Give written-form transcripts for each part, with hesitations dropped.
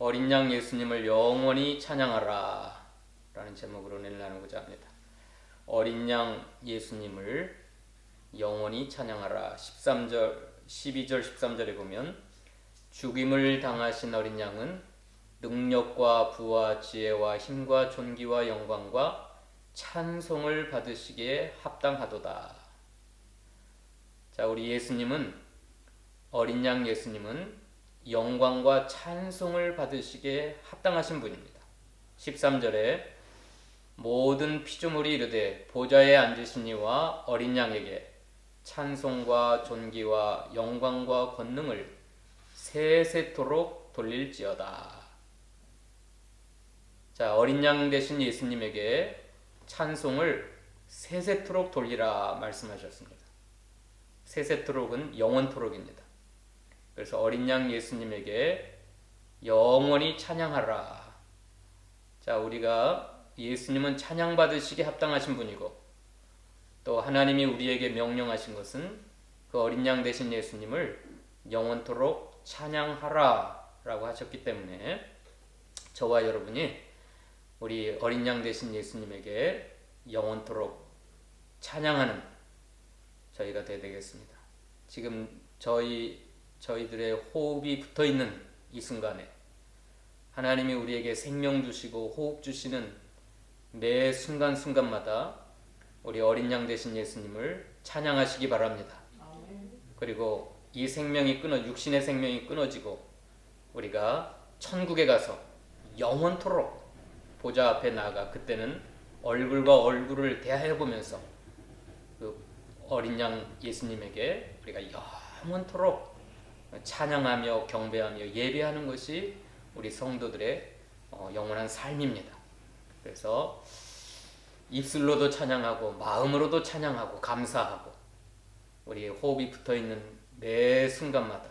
어린 양 예수님을 영원히 찬양하라 라는 제목으로 은혜를 나누고자 합니다. 어린 양 예수님을 영원히 찬양하라. 12절 13절에 보면 죽임을 당하신 어린 양은 능력과 부와 지혜와 힘과 존귀와 영광과 찬송을 받으시기에 합당하도다. 자, 우리 예수님은, 어린 양 예수님은 영광과 찬송을 받으시기에 합당하신 분입니다. 13절에 모든 피조물이 이르되 보좌에 앉으신 이와 어린 양에게 찬송과 존귀와 영광과 권능을 세세토록 돌릴지어다. 자, 어린 양 되신 예수님에게 찬송을 세세토록 돌리라 말씀하셨습니다. 세세토록은 영원토록입니다. 그래서 어린 양 예수님에게 영원히 찬양하라. 자, 우리가 예수님은 찬양받으시기에 합당하신 분이고, 또 하나님이 우리에게 명령하신 것은 그 어린 양 되신 예수님을 영원토록 찬양하라 라고 하셨기 때문에 저와 여러분이 우리 어린 양 되신 예수님에게 영원토록 찬양하는 저희가 되어야 되겠습니다. 지금 저희들의 호흡이 붙어있는 이 순간에 하나님이 우리에게 생명 주시고 호흡 주시는 매 순간순간마다 우리 어린 양 되신 예수님을 찬양하시기 바랍니다. 그리고 이 생명이 육신의 생명이 끊어지고 우리가 천국에 가서 영원토록 보좌 앞에 나아가 그때는 얼굴과 얼굴을 대하여 보면서 그 어린 양 예수님에게 우리가 영원토록 찬양하며 경배하며 예배하는 것이 우리 성도들의 영원한 삶입니다. 그래서 입술로도 찬양하고 마음으로도 찬양하고 감사하고 우리 호흡이 붙어있는 매 순간마다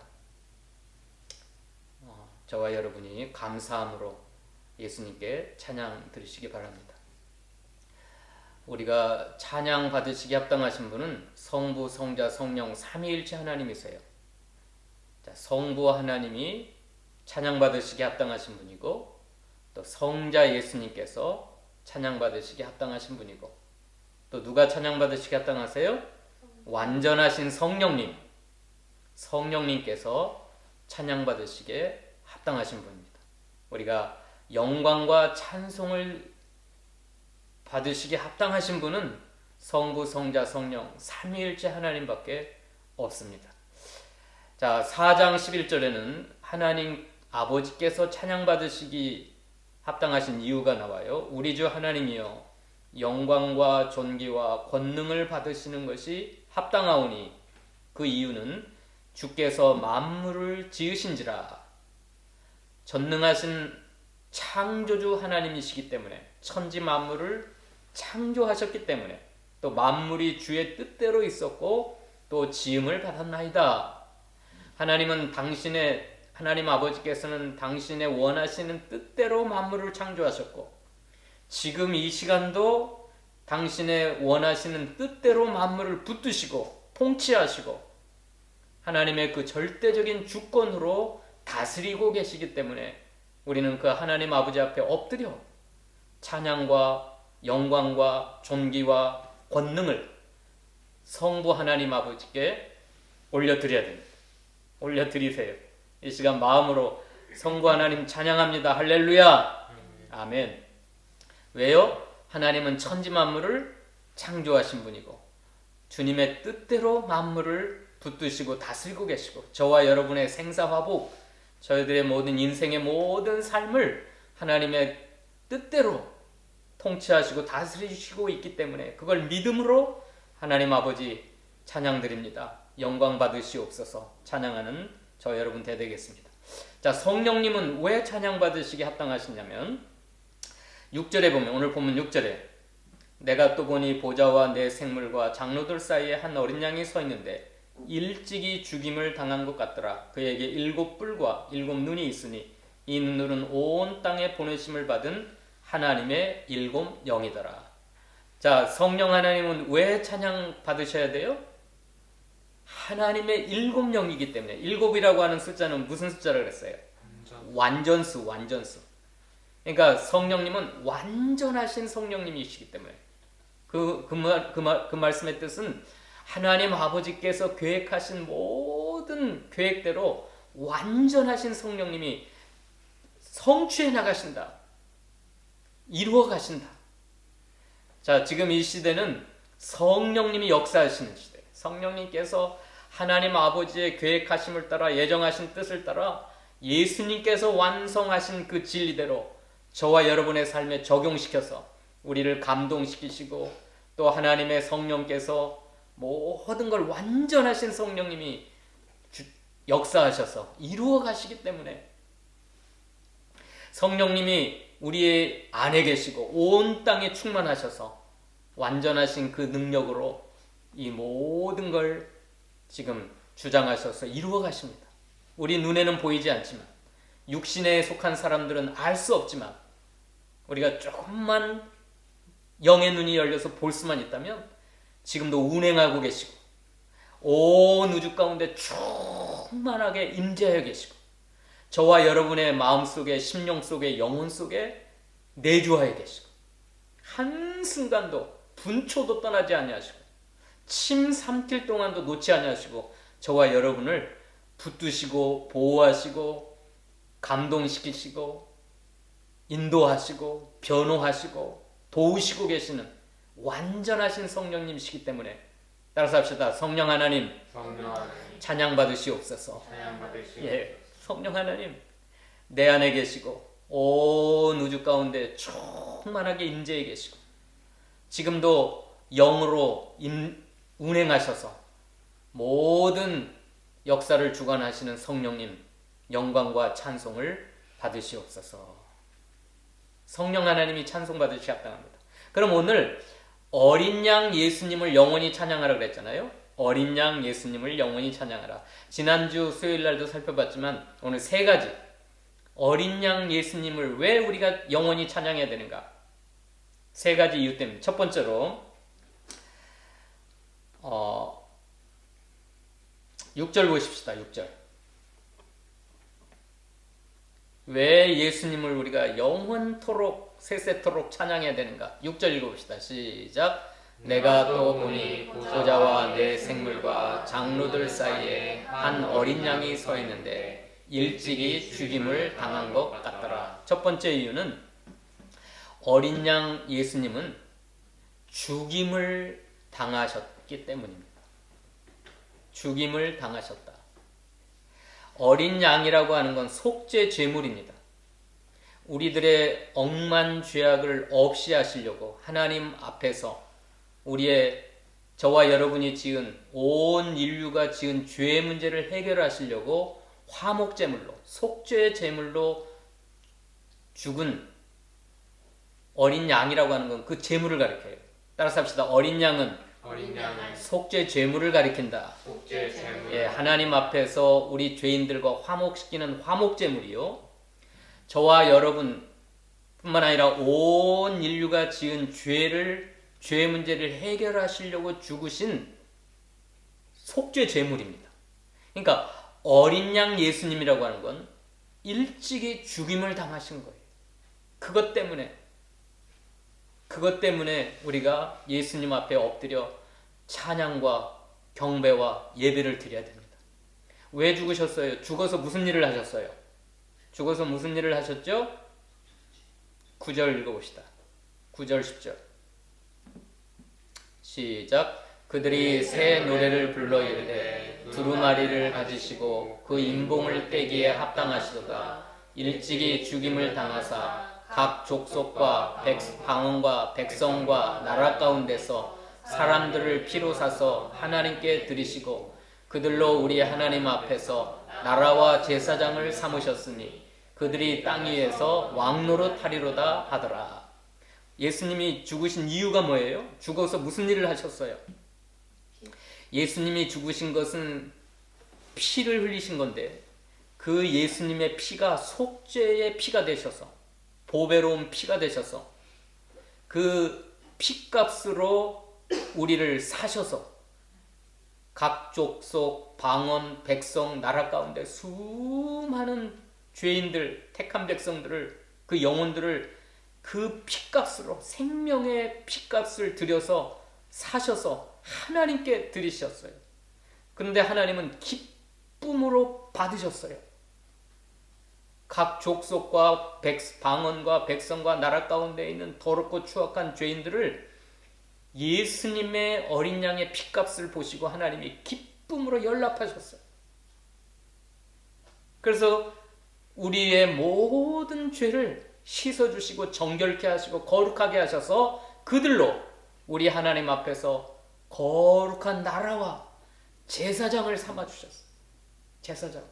저와 여러분이 감사함으로 예수님께 찬양 드리시기 바랍니다. 우리가 찬양 받으시기 합당하신 분은 성부, 성자, 성령 삼위일체 하나님이세요. 자, 성부 하나님이 찬양 받으시기 합당하신 분이고, 또 성자 예수님께서 찬양 받으시기 합당하신 분이고, 또 누가 찬양 받으시기 합당하세요? 완전하신 성령님께서 찬양 받으시기에 합당하신 분입니다. 우리가 영광과 찬송을 받으시기에 합당하신 분은 성부, 성자, 성령 삼위일체 하나님밖에 없습니다. 자, 4장 11절에는 하나님 아버지께서 찬양 받으시기 합당하신 이유가 나와요. 우리 주 하나님이여 영광과 존귀와 권능을 받으시는 것이 합당하오니 그 이유는 주께서 만물을 지으신지라. 전능하신 창조주 하나님이시기 때문에, 천지 만물을 창조하셨기 때문에, 또 만물이 주의 뜻대로 있었고 또 지음을 받았나이다. 하나님 아버지께서는 당신의 원하시는 뜻대로 만물을 창조하셨고, 지금 이 시간도 당신의 원하시는 뜻대로 만물을 붙드시고 통치하시고 하나님의 그 절대적인 주권으로 다스리고 계시기 때문에 우리는 그 하나님 아버지 앞에 엎드려 찬양과 영광과 존귀와 권능을 성부 하나님 아버지께 올려드려야 됩니다. 올려드리세요. 이 시간 마음으로 성부 하나님 찬양합니다. 할렐루야. 아멘. 왜요? 하나님은 천지 만물을 창조하신 분이고 주님의 뜻대로 만물을 붙드시고 다스리고 계시고, 저와 여러분의 생사화복, 저희들의 모든 인생의 모든 삶을 하나님의 뜻대로 통치하시고 다스리시고 있기 때문에 그걸 믿음으로 하나님 아버지 찬양드립니다. 영광 받으시옵소서. 찬양하는 저 여러분 되겠습니다. 자, 성령님은 왜 찬양 받으시기 합당하시냐면 6절에 보면, 오늘 보면 6절에 내가 또 보니 보좌와 내 생물과 장로들 사이에 한 어린 양이 서 있는데 일찍이 죽임을 당한 것 같더라. 그에게 7뿔과 7눈이 있으니 이 눈들은 온 땅에 보내심을 받은 하나님의 7 영이더라. 자, 성령 하나님은 왜 찬양 받으셔야 돼요? 하나님의 7 영이기 때문에. 7이라고 하는 숫자는 무슨 숫자라고 그랬어요? 완전수. 그러니까 성령님은 완전하신 성령님이시기 때문에 그 말씀의 뜻은 하나님 아버지께서 계획하신 모든 계획대로 완전하신 성령님이 성취해 나가신다. 이루어 가신다. 자, 지금 이 시대는 성령님이 역사하시는 시대. 성령님께서 하나님 아버지의 계획하심을 따라 예정하신 뜻을 따라 예수님께서 완성하신 그 진리대로 저와 여러분의 삶에 적용시켜서 우리를 감동시키시고 또 하나님의 성령께서 모든 걸 완전하신 성령님이 역사하셔서 이루어 가시기 때문에 성령님이 우리의 안에 계시고 온 땅에 충만하셔서 완전하신 그 능력으로 이 모든 걸 지금 주장하셔서 이루어 가십니다. 우리 눈에는 보이지 않지만 육신에 속한 사람들은 알 수 없지만 우리가 조금만 영의 눈이 열려서 볼 수만 있다면 지금도 운행하고 계시고 온 우주 가운데 충만하게 임재하여 계시고 저와 여러분의 마음속에 심령 속에 영혼 속에 내주하여 계시고 한순간도 분초도 떠나지 아니하시고 침 삼킬 동안도 놓지 아니하시고 저와 여러분을 붙드시고 보호하시고 감동시키시고 인도하시고 변호하시고 도우시고 계시는 완전하신 성령님이시기 때문에 따라서 합시다. 성령 하나님, 찬양 받으시옵소서. 예, 성령 하나님 내 안에 계시고 온 우주 가운데 충만하게 임재해 계시고 지금도 영으로 운행하셔서 모든 역사를 주관하시는 성령님 영광과 찬송을 받으시옵소서. 성령 하나님이 찬송받으시 합당합니다. 그럼 오늘 어린 양 예수님을 영원히 찬양하라 그랬잖아요. 어린 양 예수님을 영원히 찬양하라. 지난주 수요일 날도 살펴봤지만 오늘 세 가지 어린 양 예수님을 왜 우리가 영원히 찬양해야 되는가? 세 가지 이유 때문에. 첫 번째로 6절 보십시다. 6절. 왜 예수님을 우리가 영원토록 세세토록 찬양해야 되는가? 6절 읽어봅시다. 시작. 내가 또 보니 보좌와 내 생물과 장로들 사이에 한 어린 양이 서 있는데 일찍이 죽임을 당한 것 같더라. 첫 번째 이유는 어린 양 예수님은 죽임을 당하셨기 때문입니다. 죽임을 당하셨다. 어린 양이라고 하는 건 속죄 제물입니다. 우리들의 억만 죄악을 없이 하시려고 하나님 앞에서 저와 여러분이 지은 온 인류가 지은 죄의 문제를 해결하시려고 화목 제물로 속죄 제물로 죽은 어린 양이라고 하는 건 그 제물을 가리켜요. 따라서 합시다. 어린 양은 속죄 제물을 가리킨다. 예, 하나님 앞에서 우리 죄인들과 화목시키는 화목 제물이요. 저와 여러분 뿐만 아니라 온 인류가 지은 죄의 문제를 해결하시려고 죽으신 속죄 제물입니다. 그러니까 어린 양 예수님이라고 하는 건 일찍이 죽임을 당하신 거예요. 그것 때문에 우리가 예수님 앞에 엎드려 찬양과 경배와 예배를 드려야 됩니다. 왜 죽으셨어요? 죽어서 무슨 일을 하셨어요? 죽어서 무슨 일을 하셨죠? 9절 읽어봅시다. 9절 10절 시작. 그들이 새 노래를 불러 이르되 두루마리를 가지시고 그 인봉을 떼기에 합당하시도다. 일찍이 죽임을 당하사 각 족속과 방언과 백성과 나라 가운데서 사람들을 피로 사서 하나님께 드리시고 그들로 우리 하나님 앞에서 나라와 제사장을 삼으셨으니 그들이 땅 위에서 왕노릇 하리로다 하더라. 예수님이 죽으신 이유가 뭐예요? 죽어서 무슨 일을 하셨어요? 예수님이 죽으신 것은 피를 흘리신 건데 그 예수님의 피가 속죄의 피가 되셔서 보배로운 피가 되셔서 그 피값으로 우리를 사셔서 각 족속, 방언, 백성, 나라 가운데 수많은 죄인들, 택한 백성들을, 그 영혼들을 그 핏값으로, 생명의 핏값을 들여서 사셔서 하나님께 드리셨어요. 그런데 하나님은 기쁨으로 받으셨어요. 각 족속과 방언과 백성과 나라 가운데 있는 더럽고 추악한 죄인들을 예수님의 어린 양의 핏값을 보시고 하나님이 기쁨으로 연락하셨어요. 그래서 우리의 모든 죄를 씻어주시고 정결케 하시고 거룩하게 하셔서 그들로 우리 하나님 앞에서 거룩한 나라와 제사장을 삼아주셨어요. 제사장.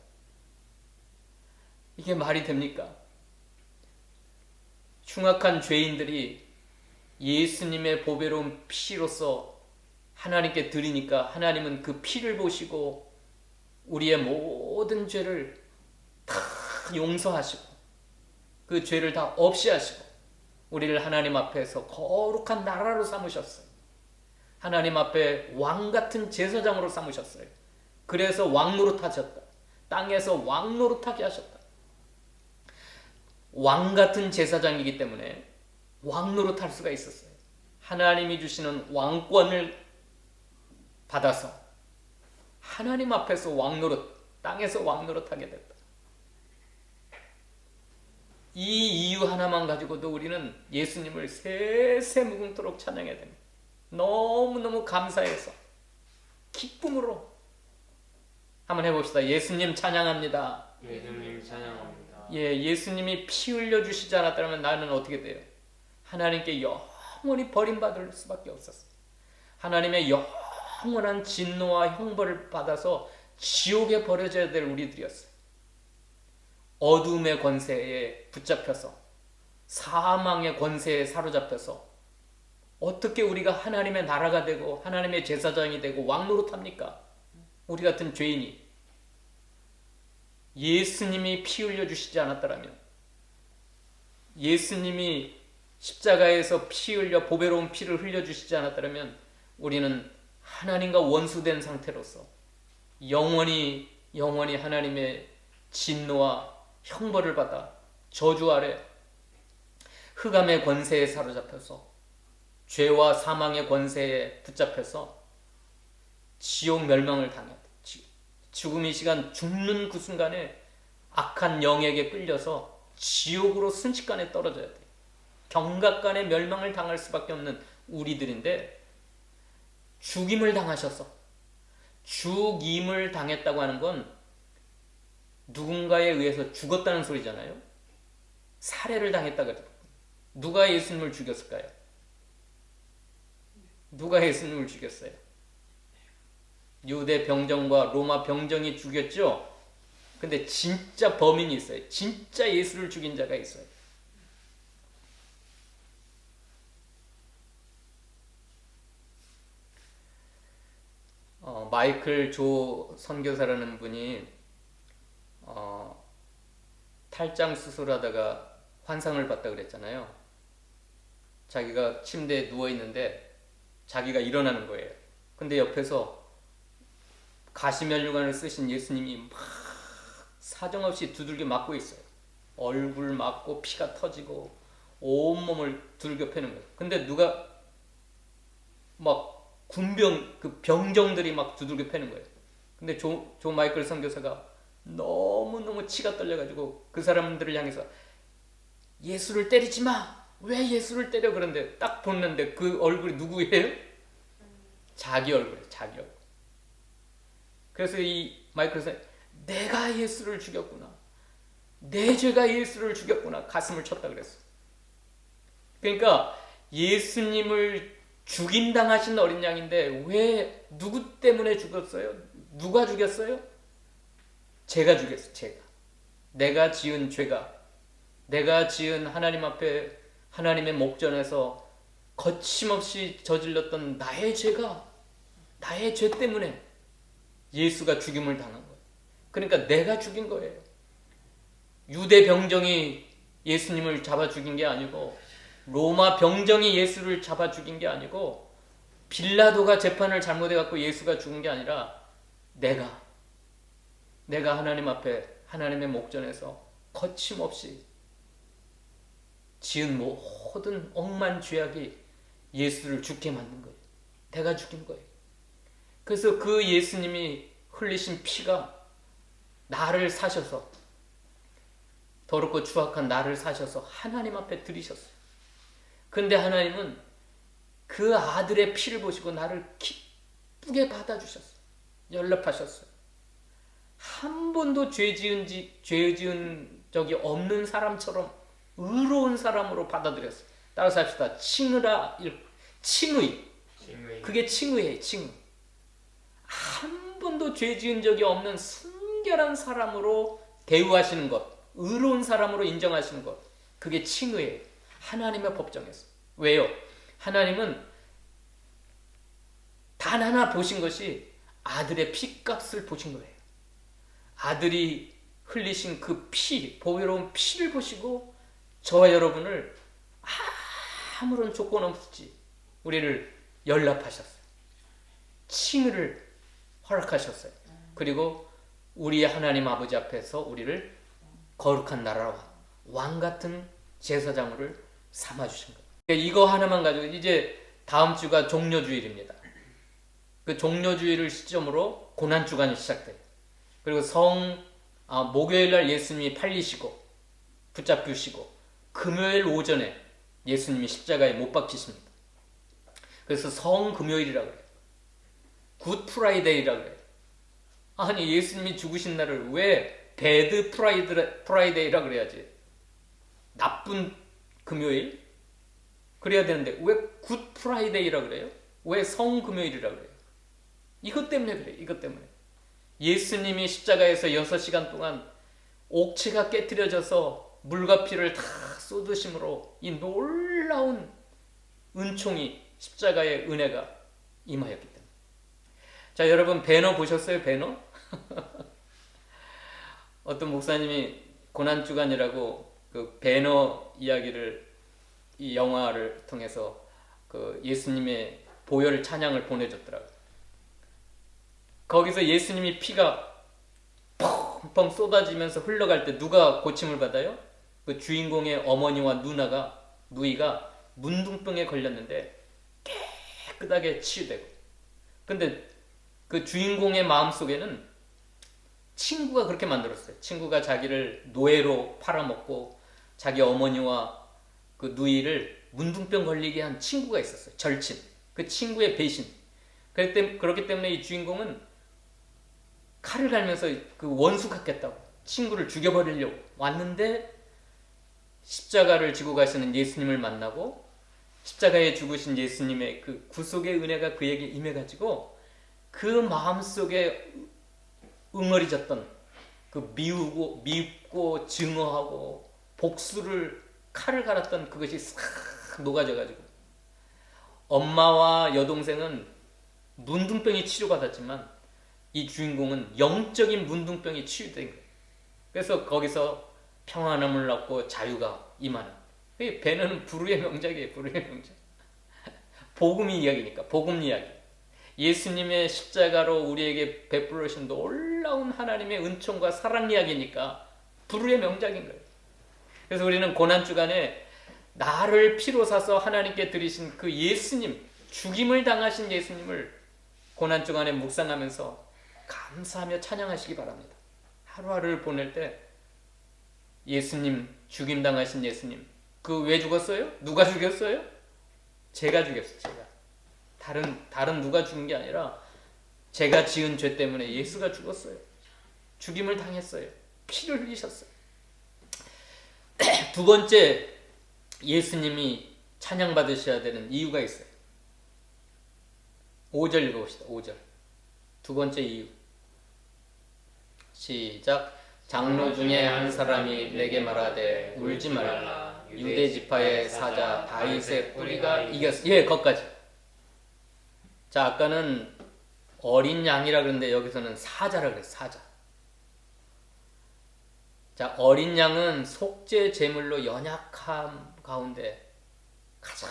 이게 말이 됩니까? 흉악한 죄인들이 예수님의 보배로운 피로서 하나님께 드리니까 하나님은 그 피를 보시고 우리의 모든 죄를 다 용서하시고 그 죄를 다 없이 하시고 우리를 하나님 앞에서 거룩한 나라로 삼으셨어요. 하나님 앞에 왕같은 제사장으로 삼으셨어요. 그래서 왕노릇하셨다. 땅에서 왕노릇하게 하셨다. 왕같은 제사장이기 때문에 왕노릇할 수가 있었어요. 하나님이 주시는 왕권을 받아서 하나님 앞에서 왕노릇, 땅에서 왕노릇하게 됐다. 이 이유 하나만 가지고도 우리는 예수님을 세세무궁토록 찬양해야 됩니다. 너무너무 감사해서 기쁨으로 한번 해봅시다. 예수님 찬양합니다. 예수님 찬양합니다. 예, 예수님이 피 흘려주시지 않았다면 나는 어떻게 돼요? 하나님께 영원히 버림받을 수밖에 없었어요. 하나님의 영원한 진노와 형벌을 받아서 지옥에 버려져야 될 우리들이었어요. 어둠의 권세에 붙잡혀서 사망의 권세에 사로잡혀서 어떻게 우리가 하나님의 나라가 되고 하나님의 제사장이 되고 왕노릇합니까? 우리 같은 죄인이 예수님이 피 흘려주시지 않았더라면, 예수님이 십자가에서 피 흘려 보배로운 피를 흘려주시지 않았더라면 우리는 하나님과 원수된 상태로서 영원히 하나님의 진노와 형벌을 받아 저주 아래 흑암의 권세에 사로잡혀서 죄와 사망의 권세에 붙잡혀서 지옥 멸망을 당해야 돼. 죽음의 시간, 죽는 그 순간에 악한 영에게 끌려서 지옥으로 순식간에 떨어져야 돼. 경각간에 멸망을 당할 수밖에 없는 우리들인데 죽임을 당하셔서, 죽임을 당했다고 하는 건 누군가에 의해서 죽었다는 소리잖아요. 살해를 당했다고 해요. 누가 예수님을 죽였을까요? 누가 예수님을 죽였어요? 유대 병정과 로마 병정이 죽였죠. 근데 진짜 범인이 있어요. 진짜 예수를 죽인 자가 있어요. 마이클 조 선교사라는 분이 탈장 수술하다가 환상을 봤다 그랬잖아요. 자기가 침대에 누워 있는데 자기가 일어나는 거예요. 근데 옆에서 가시면류관을 쓰신 예수님이 막 사정없이 두들겨 맞고 있어요. 얼굴 맞고 피가 터지고 온몸을 두들겨 패는 거예요. 근데 누가 막 군병, 그 병정들이 막 두들겨 패는 거예요. 근데 조 마이클 선교사가 너무너무 치가 떨려가지고 그 사람들을 향해서 예수를 때리지 마! 왜 예수를 때려? 그런데 딱 보는데 그 얼굴이 누구예요? 자기 얼굴이에요. 자기 얼굴. 그래서 이 마이클 선교사 내가 예수를 죽였구나. 내 죄가 예수를 죽였구나. 가슴을 쳤다 그랬어. 그러니까 예수님을 죽임당하신 어린 양인데 왜 누구 때문에 죽었어요? 누가 죽였어요? 제가 죽였어요. 제가. 내가 지은 죄가, 내가 지은 하나님 앞에 하나님의 목전에서 거침없이 저질렀던 나의 죄가, 나의 죄 때문에 예수가 죽임을 당한 거예요. 그러니까 내가 죽인 거예요. 유대 병정이 예수님을 잡아 죽인 게 아니고, 로마 병정이 예수를 잡아 죽인 게 아니고, 빌라도가 재판을 잘못해갖고 예수가 죽은 게 아니라 내가 하나님 앞에 하나님의 목전에서 거침없이 지은 모든 억만 죄악이 예수를 죽게 만든 거예요. 대가 죽인 거예요. 그래서 그 예수님이 흘리신 피가 나를 사셔서, 더럽고 추악한 나를 사셔서 하나님 앞에 들이셨어요. 근데 하나님은 그 아들의 피를 보시고 나를 기쁘게 받아주셨어요. 연락하셨어요. 한 번도 죄 지은 적이 없는 사람처럼 의로운 사람으로 받아들였어요. 따라서 합시다. 칭의. 그게 칭의예요. 칭의. 한 번도 죄 지은 적이 없는 순결한 사람으로 대우하시는 것, 의로운 사람으로 인정하시는 것, 그게 칭의예요. 하나님의 법정에서. 왜요? 하나님은 단 하나 보신 것이 아들의 피값을 보신 거예요. 아들이 흘리신 그 피, 보배로운 피를 보시고 저와 여러분을 아무런 조건 없이 우리를 연락하셨어요. 칭의를 허락하셨어요. 그리고 우리 하나님 아버지 앞에서 우리를 거룩한 나라와 왕 같은 제사장을 삼아주신 거예요. 이거 하나만 가지고 이제 다음 주가 종려주일입니다. 그 종려주일을 시점으로 고난주간이 시작돼요. 그리고 목요일날 예수님이 팔리시고 붙잡히시고 금요일 오전에 예수님이 십자가에 못 박히십니다. 그래서 성금요일이라고 해요. 굿 프라이데이라고 해요. 아니 예수님이 죽으신 날을 왜 배드 프라이데이라고 그래야지, 나쁜 금요일? 그래야 되는데 왜 굿 프라이데이라고 그래요? 왜 성금요일이라고 그래요? 이것 때문에 그래요. 이것 때문에. 예수님이 십자가에서 6시간 동안 옥체가 깨트려져서 물과 피를 다 쏟으심으로 이 놀라운 은총이, 십자가의 은혜가 임하였기 때문에. 자, 여러분 배너 보셨어요? 배너? 어떤 목사님이 고난주간이라고 그 배너 이야기를, 이 영화를 통해서 그 예수님의 보혈 찬양을 보내줬더라고요. 거기서 예수님이 피가 펑펑 쏟아지면서 흘러갈 때 누가 고침을 받아요? 그 주인공의 어머니와 누이가 문둥병에 걸렸는데 깨끗하게 치유되고. 근데 그 주인공의 마음속에는 친구가 그렇게 만들었어요. 친구가 자기를 노예로 팔아먹고 자기 어머니와 그 누이를 문둥병 걸리게 한 친구가 있었어요. 절친. 그 친구의 배신. 그렇기 때문에 이 주인공은 칼을 갈면서 그 원수 같겠다고 친구를 죽여버리려고 왔는데, 십자가를 지고 가시는 예수님을 만나고 십자가에 죽으신 예수님의 그 구속의 은혜가 그에게 임해가지고 그 마음속에 응어리졌던 그 미웃고 증오하고 복수를 칼을 갈았던 그것이 싹 녹아져가지고, 엄마와 여동생은 문둥병이 치료받았지만 이 주인공은 영적인 문둥병이 치유된 거예요. 그래서 거기서 평안함을 얻고 자유가 임하는. 배너는 불후의 명작이에요. 불후의 명작. 복음 이야기니까. 복음 이야기. 예수님의 십자가로 우리에게 베풀어 주신 놀라운 하나님의 은총과 사랑 이야기니까 불후의 명작인 거예요. 그래서 우리는 고난주간에 나를 피로 사서 하나님께 드리신 그 예수님, 죽임을 당하신 예수님을 고난주간에 묵상하면서 감사하며 찬양하시기 바랍니다. 하루하루를 보낼 때 예수님, 죽임 당하신 예수님, 그 왜 죽었어요? 누가 죽였어요? 제가 죽였어요. 제가. 다른 누가 죽은 게 아니라 제가 지은 죄 때문에 예수가 죽었어요. 죽임을 당했어요. 피를 흘리셨어요. 두 번째, 예수님이 찬양받으셔야 되는 이유가 있어요. 5절 읽어봅시다. 5절. 두 번째 이유. 시작. 장로 중에 한 사람이 내게 말하되 울지 말라. 유대 지파의 사자 다윗의 뿌리가 이겼어. 예, 거기까지. 자, 아까는 어린 양이라 그랬는데 여기서는 사자라 그랬어요. 사자. 자, 어린 양은 속죄 제물로 연약함 가운데 가장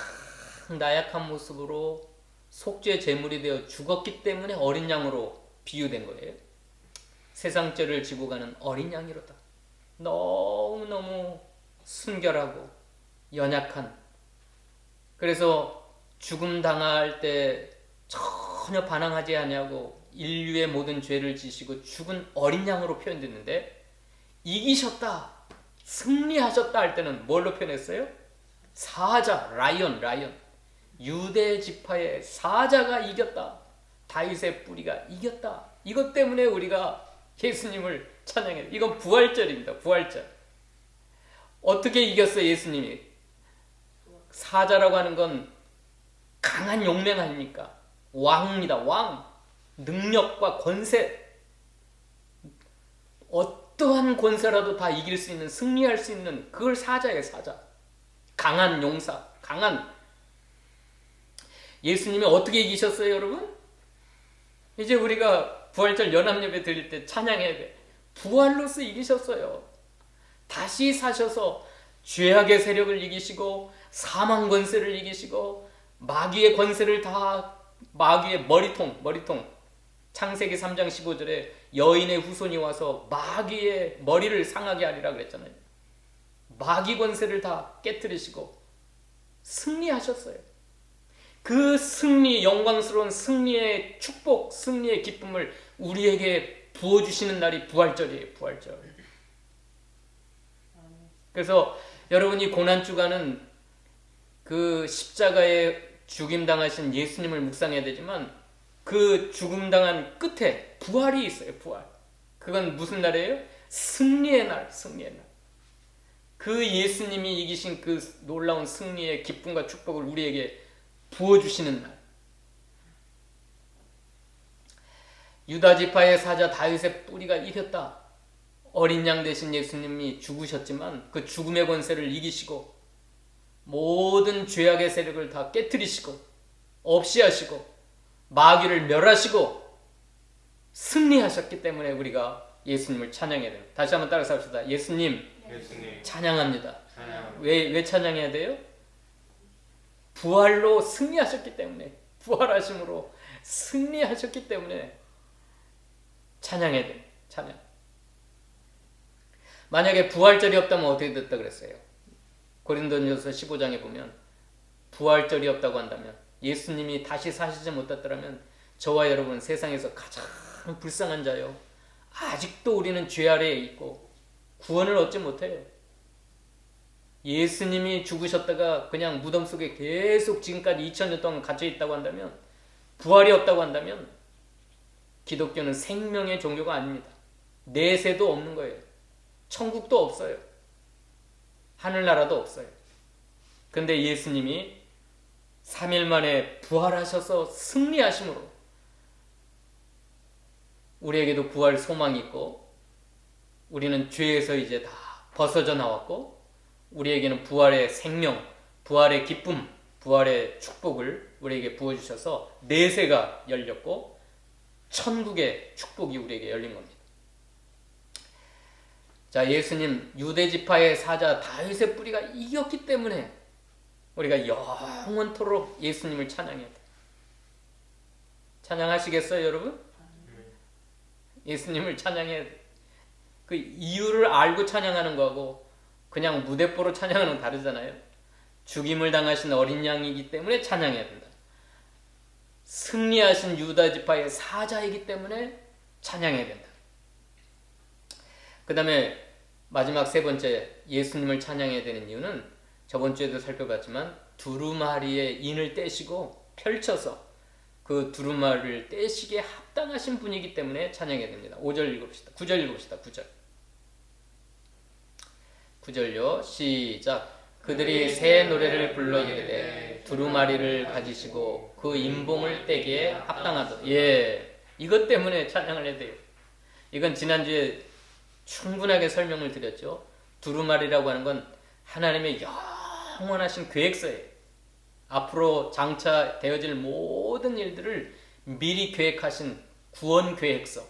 나약한 모습으로 속죄 제물이 되어 죽었기 때문에 어린 양으로 비유된 거예요. 세상 죄를 지고 가는 어린 양이로다. 너무너무 순결하고 연약한, 그래서 죽음 당할 때 전혀 반항하지 아니하고 인류의 모든 죄를 지시고 죽은 어린 양으로 표현됐는데, 이기셨다, 승리하셨다 할 때는 뭘로 표현했어요? 사자, 라이언. 유대 지파의 사자가 이겼다, 다윗의 뿌리가 이겼다. 이것 때문에 우리가 예수님을 찬양해요. 이건 부활절입니다. 부활절. 어떻게 이겼어요? 예수님이. 사자라고 하는 건 강한 용맹 아닙니까? 왕입니다. 왕. 능력과 권세, 어떠한 권세라도 다 이길 수 있는, 승리할 수 있는, 그걸 사자예요. 사자. 강한 용사, 강한. 예수님이 어떻게 이기셨어요, 여러분? 이제 우리가 부활절 연합예배 드릴 때 찬양해야 돼. 부활로서 이기셨어요. 다시 사셔서 죄악의 세력을 이기시고 사망 권세를 이기시고 마귀의 권세를 다, 마귀의 머리통. 창세기 3장 15절에 여인의 후손이 와서 마귀의 머리를 상하게 하리라 그랬잖아요. 마귀 권세를 다 깨뜨리시고 승리하셨어요. 그 승리, 영광스러운 승리의 축복, 승리의 기쁨을 우리에게 부어주시는 날이 부활절이에요. 부활절. 그래서 여러분이 고난주간은 그 십자가에 죽임당하신 예수님을 묵상해야 되지만, 그 죽음당한 끝에 부활이 있어요. 부활. 그건 무슨 날이에요? 승리의 날. 그 예수님이 이기신 그 놀라운 승리의 기쁨과 축복을 우리에게 부어주시는 날. 유다 지파의 사자 다윗의 뿌리가 이겼다. 어린 양 대신 예수님이 죽으셨지만 그 죽음의 권세를 이기시고 모든 죄악의 세력을 다 깨뜨리시고 없이 하시고 마귀를 멸하시고 승리하셨기 때문에 우리가 예수님을 찬양해야 돼요. 다시 한번 따라서 합시다. 예수님 찬양합니다. 왜 찬양해야 돼요? 부활로 승리하셨기 때문에, 부활하심으로 승리하셨기 때문에 찬양해야 돼요. 찬양. 만약에 부활절이 없다면 어떻게 됐다 그랬어요? 고린도전서 15장에 보면 부활절이 없다고 한다면, 예수님이 다시 사시지 못했더라면 저와 여러분은 세상에서 가장 불쌍한 자요, 아직도 우리는 죄 아래에 있고 구원을 얻지 못해요. 예수님이 죽으셨다가 그냥 무덤 속에 계속 지금까지 2000년 동안 갇혀 있다고 한다면, 부활이 없다고 한다면 기독교는 생명의 종교가 아닙니다. 내세도 없는 거예요. 천국도 없어요. 하늘나라도 없어요. 근데 예수님이 3일 만에 부활하셔서 승리하심으로 우리에게도 부활 소망이 있고, 우리는 죄에서 이제 다 벗어져 나왔고, 우리에게는 부활의 생명, 부활의 기쁨, 부활의 축복을 우리에게 부어주셔서 내세가 열렸고 천국의 축복이 우리에게 열린 겁니다. 자, 예수님 유대지파의 사자 다윗의 뿌리가 이겼기 때문에 우리가 영원토록 예수님을 찬양해야 돼. 찬양하시겠어요, 여러분? 예수님을 찬양해야 돼. 그 이유를 알고 찬양하는 거하고 그냥 무대뽀로 찬양하는 건 다르잖아요. 죽임을 당하신 어린 양이기 때문에 찬양해야 된다. 승리하신 유다 지파의 사자이기 때문에 찬양해야 된다. 그 다음에 마지막 세 번째, 예수님을 찬양해야 되는 이유는 저번 주에도 살펴봤지만 두루마리의 인을 떼시고 펼쳐서 그 두루마리를 떼시기에 합당하신 분이기 때문에 찬양해야 됩니다. 5절 읽읍시다. 9절 읽읍시다. 9절요. 시작. 그들이 새 노래를 불러 이르되 두루마리를 가지시고 그 인봉을 떼기에 합당하다. 예, 이것 때문에 찬양을 해야 돼요. 이건 지난주에 충분하게 설명을 드렸죠. 두루마리라고 하는 건 하나님의 영원하신 계획서예요. 앞으로 장차 되어질 모든 일들을 미리 계획하신 구원 계획서,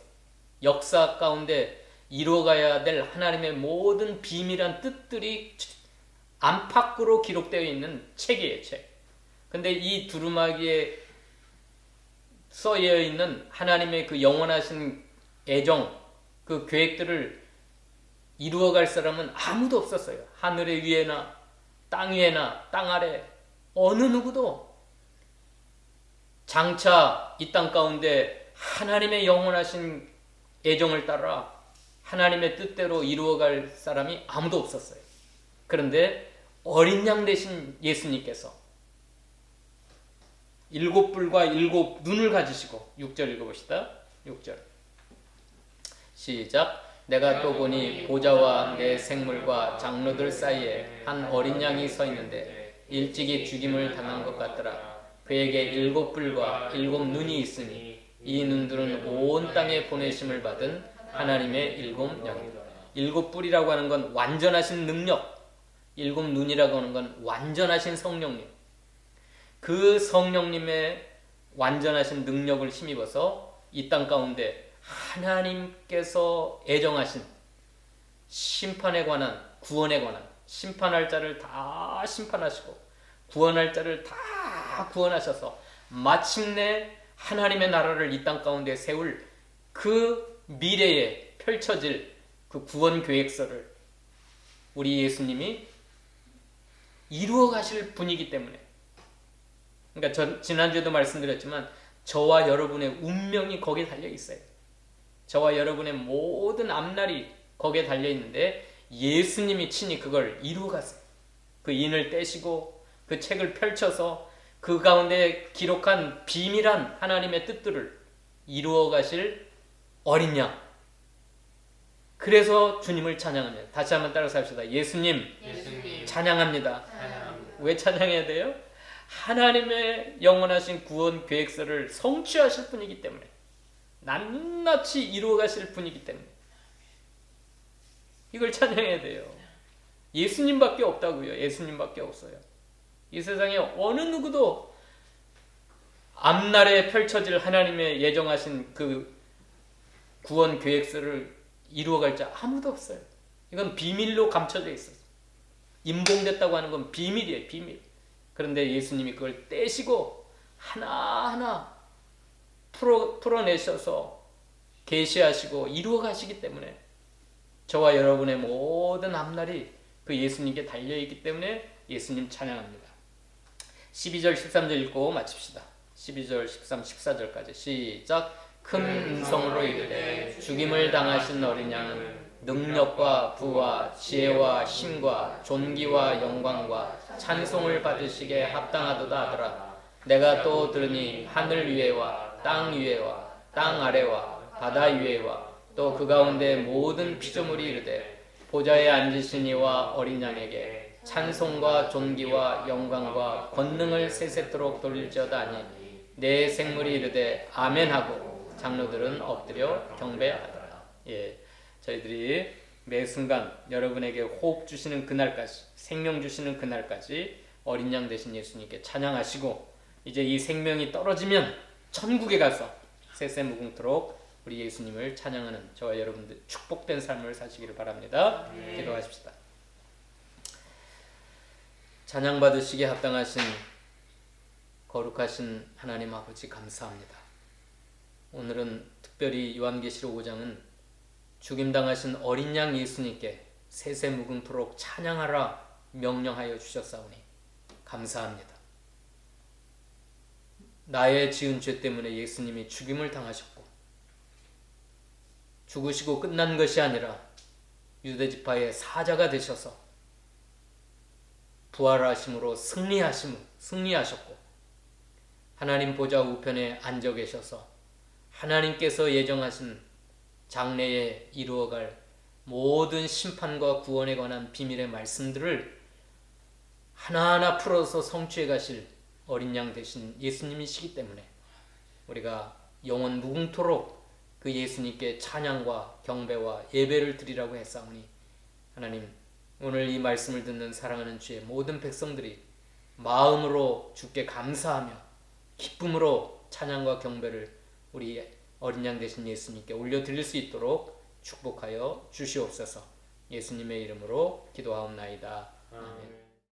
역사 가운데 이루어가야 될 하나님의 모든 비밀한 뜻들이 안팎으로 기록되어 있는 책이에요. 책. 근데 이 두루마기에 써여 있는 하나님의 그 영원하신 애정, 그 계획들을 이루어갈 사람은 아무도 없었어요. 하늘의 위에나 땅 위에나 땅 아래 어느 누구도 장차 이 땅 가운데 하나님의 영원하신 애정을 따라 하나님의 뜻대로 이루어갈 사람이 아무도 없었어요. 그런데 어린 양 되신 예수님께서 7뿔과 7눈을 가지시고 6절 읽어봅시다. 6절 시작. 내가 또 보니 보좌와 내 생물과 장로들 사이에 한 어린 양이 서 있는데 일찍이 죽임을 당한 것 같더라. 그에게 7뿔과 7눈이 있으니 이 눈들은 온 땅에 보내심을 받은 하나님의 7영이다. 7뿔이라고 하는 건 완전하신 능력, 7눈이라고 하는 건 완전하신 성령님. 그 성령님의 완전하신 능력을 힘입어서 이 땅 가운데 하나님께서 애정하신 심판에 관한, 구원에 관한 심판할 자를 다 심판하시고 구원할 자를 다 구원하셔서 마침내 하나님의 나라를 이 땅 가운데 세울 그 미래에 펼쳐질 그 구원 계획서를 우리 예수님이 이루어 가실 분이기 때문에, 그러니까 지난주에도 말씀드렸지만 저와 여러분의 운명이 거기에 달려 있어요. 저와 여러분의 모든 앞날이 거기에 달려 있는데 예수님이 친히 그걸 이루어 갔어요. 그 인을 떼시고 그 책을 펼쳐서 그 가운데 기록한 비밀한 하나님의 뜻들을 이루어 가실 어린 양. 그래서 주님을 찬양합니다. 다시 한번 따라서 합시다. 예수님, 찬양합니다. 왜 찬양해야 돼요? 하나님의 영원하신 구원 계획서를 성취하실 분이기 때문에, 낱낱이 이루어 가실 분이기 때문에 이걸 찬양해야 돼요. 예수님밖에 없다고요. 예수님밖에 없어요. 이 세상에 어느 누구도 앞날에 펼쳐질 하나님의 예정하신 그 구원 계획서를 이루어갈 자 아무도 없어요. 이건 비밀로 감춰져 있어요. 임봉됐다고 하는 건 비밀이에요. 비밀. 그런데 예수님이 그걸 떼시고 하나하나 풀어내셔서 계시하시고 이루어 가시기 때문에 저와 여러분의 모든 앞날이 그 예수님께 달려있기 때문에 예수님 찬양합니다. 12절 13절 읽고 마칩시다. 12절 13, 14절까지 시작. 큰 음성으로 이르되 죽임을 당하신 어린 양은 능력과 부와 지혜와 힘과 존귀와 영광과 찬송을 받으시기에 합당하도다 하더라. 내가 또 들으니 하늘 위에와 땅 위에와 땅 아래와 바다 위에와 또 그 가운데 모든 피조물이 이르되 보좌에 앉으신 이와 어린 양에게 찬송과 존귀와 영광과 권능을 세세토록 돌릴지어다 하니 내 생물이 이르되 아멘하고 장로들은 엎드려 경배하더라. 예, 저희들이 매 순간 여러분에게 호흡 주시는 그날까지, 생명 주시는 그날까지 어린 양 되신 예수님께 찬양하시고 이제 이 생명이 떨어지면 천국에 가서 세세무궁토록 우리 예수님을 찬양하는 저와 여러분들 축복된 삶을 사시기를 바랍니다. 기도하십시다. 찬양받으시기에 합당하신 거룩하신 하나님 아버지 감사합니다. 오늘은 특별히 요한계시록 5장은 죽임당하신 어린 양 예수님께 세세무궁토록 찬양하라 명령하여 주셨사오니 감사합니다. 나의 지은 죄 때문에 예수님이 죽임을 당하셨고 죽으시고 끝난 것이 아니라 유대지파의 사자가 되셔서 부활하심으로 승리하셨고 하나님 보좌 우편에 앉아 계셔서 하나님께서 예정하신 장래에 이루어갈 모든 심판과 구원에 관한 비밀의 말씀들을 하나하나 풀어서 성취해 가실 어린 양 되신 예수님이시기 때문에 우리가 영원 무궁토록 그 예수님께 찬양과 경배와 예배를 드리라고 했사오니 하나님, 오늘 이 말씀을 듣는 사랑하는 주의 모든 백성들이 마음으로 주께 감사하며 기쁨으로 찬양과 경배를 우리 어린 양 되신 예수님께 올려드릴 수 있도록 축복하여 주시옵소서. 예수님의 이름으로 기도하옵나이다. 아멘.